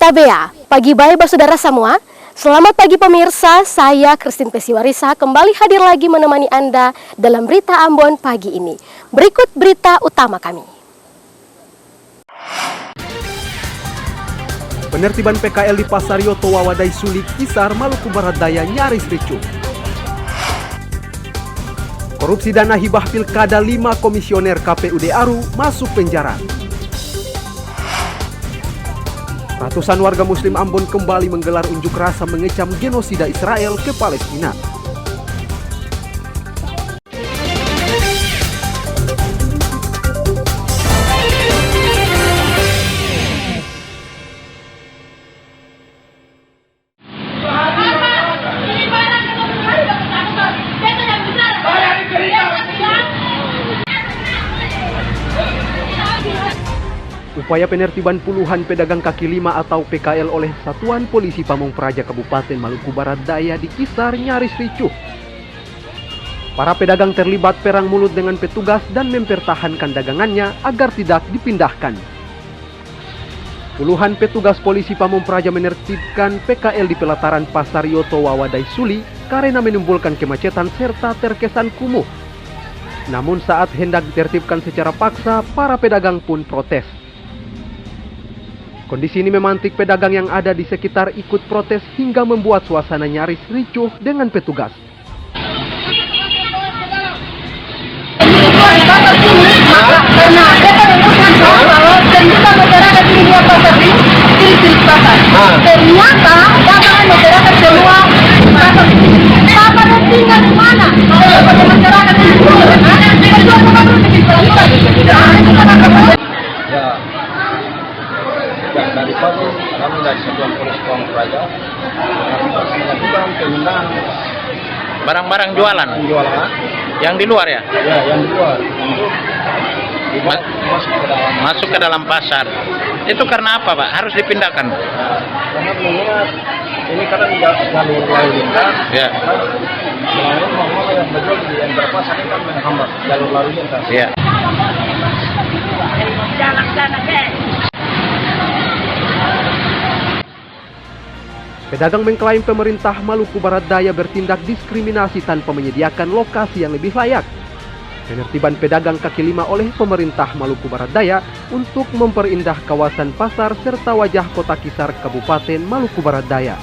Tabea, pagi baik saudara semua. Selamat pagi pemirsa, saya Christine Pesiwarisa kembali hadir lagi menemani Anda dalam Berita Ambon pagi ini. Berikut berita utama kami. Penertiban PKL di Pasar Yoto Wawadai Suli, Kisar, Maluku Barat Daya nyaris ricuh. Korupsi dana hibah pilkada 5 komisioner KPUD Aru masuk penjara. Ratusan warga Muslim Ambon kembali menggelar unjuk rasa mengecam genosida Israel ke Palestina. Upaya penertiban puluhan pedagang kaki lima atau PKL oleh Satuan Polisi Pamong Praja Kabupaten Maluku Barat Daya di Kisar nyaris ricuh. Para pedagang terlibat perang mulut dengan petugas dan mempertahankan dagangannya agar tidak dipindahkan. Puluhan petugas polisi Pamong Praja menertibkan PKL di pelataran Pasar Yoto Wawadai Suli karena menimbulkan kemacetan serta terkesan kumuh. Namun saat hendak ditertibkan secara paksa, para pedagang pun protes. Kondisi ini memantik pedagang yang ada di sekitar ikut protes hingga membuat suasana nyaris ricuh dengan petugas. Ternyata dagangan masyarakat semua apa tinggal di mana? Masyarakat dari pagi kami dari Satuan Polisi Pamong Praja melakukan pemindahan barang-barang jualan yang di luar ya? Ya, yang di luar untuk masuk ke dalam pasar. Itu karena apa, Pak? Harus dipindahkan? Karena mengingat ini kadang jalur lalu lintas. Ya. Selain orang yang berjual di antara pasar ini kan menghambat jalur lalu lintas. Ya. Pedagang mengklaim pemerintah Maluku Barat Daya bertindak diskriminasi tanpa menyediakan lokasi yang lebih layak. Penertiban pedagang kaki lima oleh pemerintah Maluku Barat Daya untuk memperindah kawasan pasar serta wajah kota Kisar Kabupaten Maluku Barat Daya.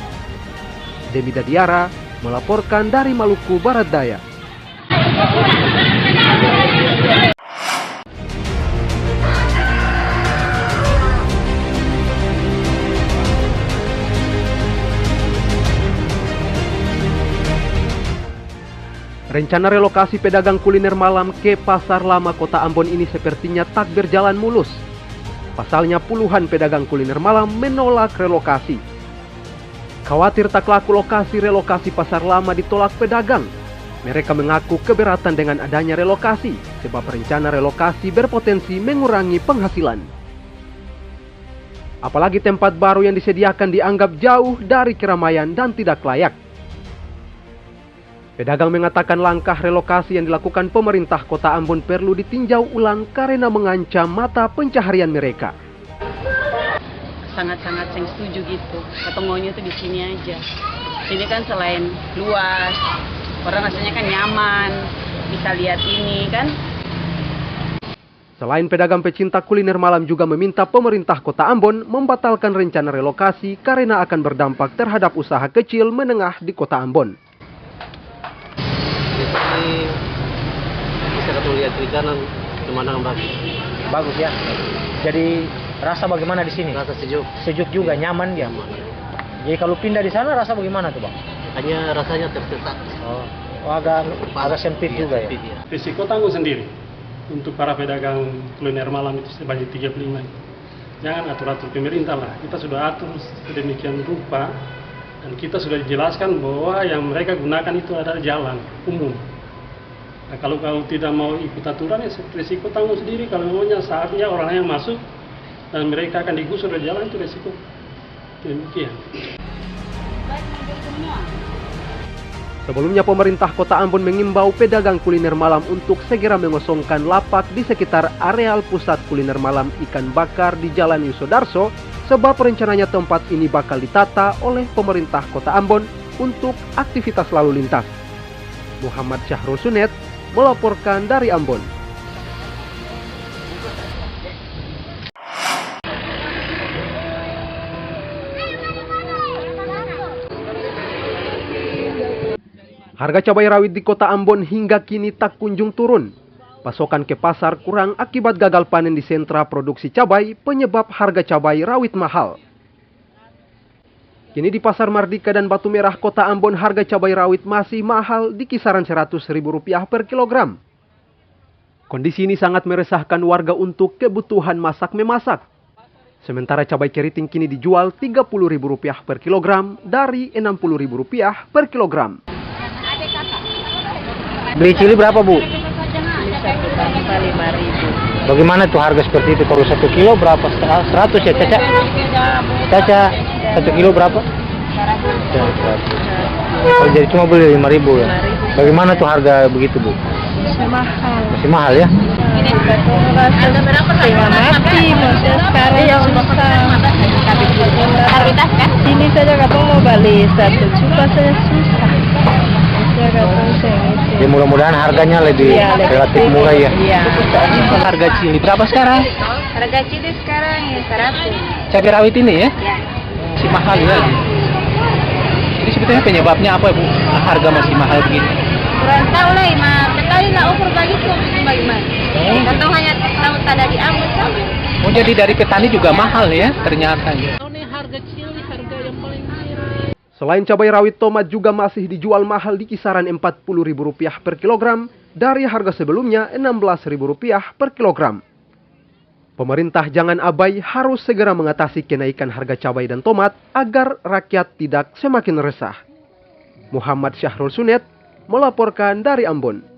Demi Dadiara melaporkan dari Maluku Barat Daya. Rencana relokasi pedagang kuliner malam ke Pasar Lama Kota Ambon ini sepertinya tak berjalan mulus. Pasalnya puluhan pedagang kuliner malam menolak relokasi. Khawatir tak laku lokasi relokasi Pasar Lama ditolak pedagang. Mereka mengaku keberatan dengan adanya relokasi, sebab rencana relokasi berpotensi mengurangi penghasilan. Apalagi tempat baru yang disediakan dianggap jauh dari keramaian dan tidak layak. Pedagang mengatakan langkah relokasi yang dilakukan pemerintah Kota Ambon perlu ditinjau ulang karena mengancam mata pencaharian mereka. Sangat-sangat saya setuju gitu. Ketemuannya tuh di sini aja. Sini kan selain luas, orang rasanya kan nyaman, bisa lihat ini kan. Selain pedagang pecinta kuliner malam juga meminta pemerintah Kota Ambon membatalkan rencana relokasi karena akan berdampak terhadap usaha kecil menengah di Kota Ambon. Ini bisa kita lihat di kanan pemandangan bagus ya. Jadi rasa bagaimana di sini? Rasa sejuk. Sejuk juga, nyaman dia. Jadi kalau pindah di sana rasa bagaimana tuh, Bang? Hanya rasanya tersesat. Oh, agak sempit juga ya. Risiko tanggung sendiri untuk para pedagang kuliner malam itu sebanyak 35. Jangan atur-atur pemerintah lah. Kita sudah atur sedemikian rupa. Dan kita sudah dijelaskan bahwa yang mereka gunakan itu adalah jalan umum. Nah, kalau tidak mau ikut aturan, ya risiko tanggung sendiri. Kalau memangnya saatnya orang yang masuk dan mereka akan digusur dari jalan, itu risiko. Demikian. Sebelumnya pemerintah Kota Ambon mengimbau pedagang kuliner malam untuk segera mengosongkan lapak di sekitar areal pusat kuliner malam ikan bakar di Jalan Yusodarso sebab rencananya tempat ini bakal ditata oleh pemerintah Kota Ambon untuk aktivitas lalu lintas. Muhammad Syahrul Sunet melaporkan dari Ambon. Harga cabai rawit di Kota Ambon hingga kini tak kunjung turun. Pasokan ke pasar kurang akibat gagal panen di sentra produksi cabai penyebab harga cabai rawit mahal. Kini di Pasar Mardika dan Batu Merah Kota Ambon harga cabai rawit masih mahal di kisaran Rp100.000 per kilogram. Kondisi ini sangat meresahkan warga untuk kebutuhan masak-memasak. Sementara cabai keriting kini dijual Rp30.000 per kilogram dari Rp60.000 per kilogram. Beli cili berapa, Bu? Satu bangsa 5.000. Bagaimana tuh harga seperti itu? Kalau 1 kilo berapa? 100 ya, Caca? Caca, 1 kilo berapa? 100. Oh, jadi cuma beli 5.000 ya? Bagaimana tuh harga begitu, Bu? Masih mahal. Masih mahal ya? Ada berapa setengah mati, maksudnya sekarang susah. Harga kan? Ini saja katong mau balik 1 juta saja susah. Ya mudah-mudahan harganya lebih relatif murah ya. Iya. Harga cili berapa sekarang? Harga cili sekarang ya 100. Cabai rawit ini ya? Ya. Masih mahal ya? Jadi sebetulnya penyebabnya apa, Bu? Harga masih mahal begini? Kurang tahu lah, ketahui lah ukur bagi itu bagaimana. Katong hanya tahu tak ada di Ambon saja. Oh, jadi dari petani juga mahal ya ternyata ya? Selain cabai rawit, tomat juga masih dijual mahal di kisaran Rp40.000 per kilogram dari harga sebelumnya Rp16.000 per kilogram. Pemerintah jangan abai, harus segera mengatasi kenaikan harga cabai dan tomat agar rakyat tidak semakin resah. Muhammad Syahrul Sunet melaporkan dari Ambon.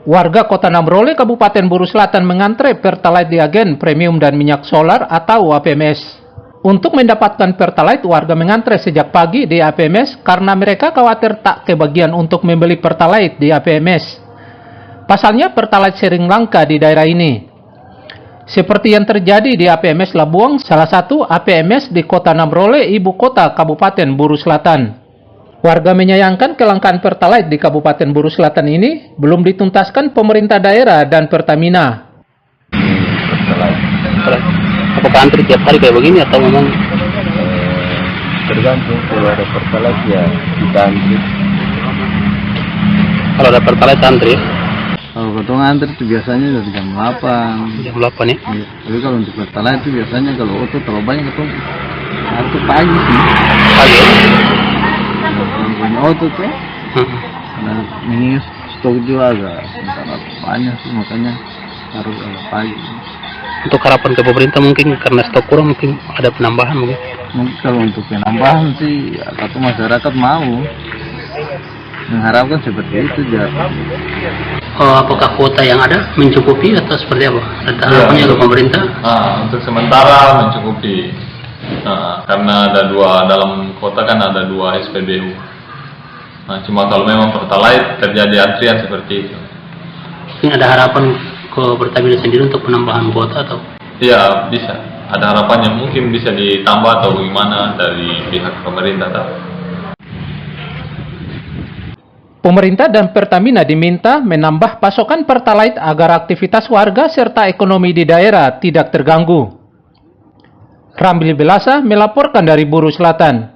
Warga Kota Namrole, Kabupaten Buru Selatan mengantre Pertalite di agen premium dan minyak solar atau APMS. Untuk mendapatkan Pertalite, warga mengantre sejak pagi di APMS karena mereka khawatir tak kebagian untuk membeli Pertalite di APMS. Pasalnya Pertalite sering langka di daerah ini. Seperti yang terjadi di APMS Labuang, salah satu APMS di Kota Namrole, ibu kota Kabupaten Buru Selatan. Warga menyayangkan kelangkaan Pertalite di Kabupaten Buru Selatan ini belum dituntaskan pemerintah daerah dan Pertamina. Apakah antri tiap hari kayak begini atau memang? Tergantung, kalau ada Pertalite ya kita antri. Kalau ada Pertalite antri? Kalau potong antri itu biasanya dari jam 8. Jam 8 ya? Iya. Tapi kalau untuk Pertalite itu biasanya kalau auto terlalu banyak itu antri pagi sih. Pagi ya? Punya auto tuh, karena ini stok juga agak banyak sih, makanya harus agak pagi. Untuk harapan ke pemerintah mungkin karena stok kurang mungkin ada penambahan mungkin. Mungkin kalau untuk penambahan sih, atau masyarakat mau mengharapkan seperti itu ya. Apakah kuota yang ada mencukupi atau seperti apa? Ada harapannya ke pemerintah? Untuk sementara mencukupi. Karena ada dalam kota kan ada 2 SPBU. Cuma kalau memang Pertalite terjadi antrian seperti itu. Ini ada harapan ke Pertamina sendiri untuk penambahan kuota atau? Iya, bisa. Ada harapannya mungkin bisa ditambah atau bagaimana dari pihak pemerintah. Pemerintah dan Pertamina diminta menambah pasokan Pertalite agar aktivitas warga serta ekonomi di daerah tidak terganggu. Rambil Belasa melaporkan dari Buru Selatan.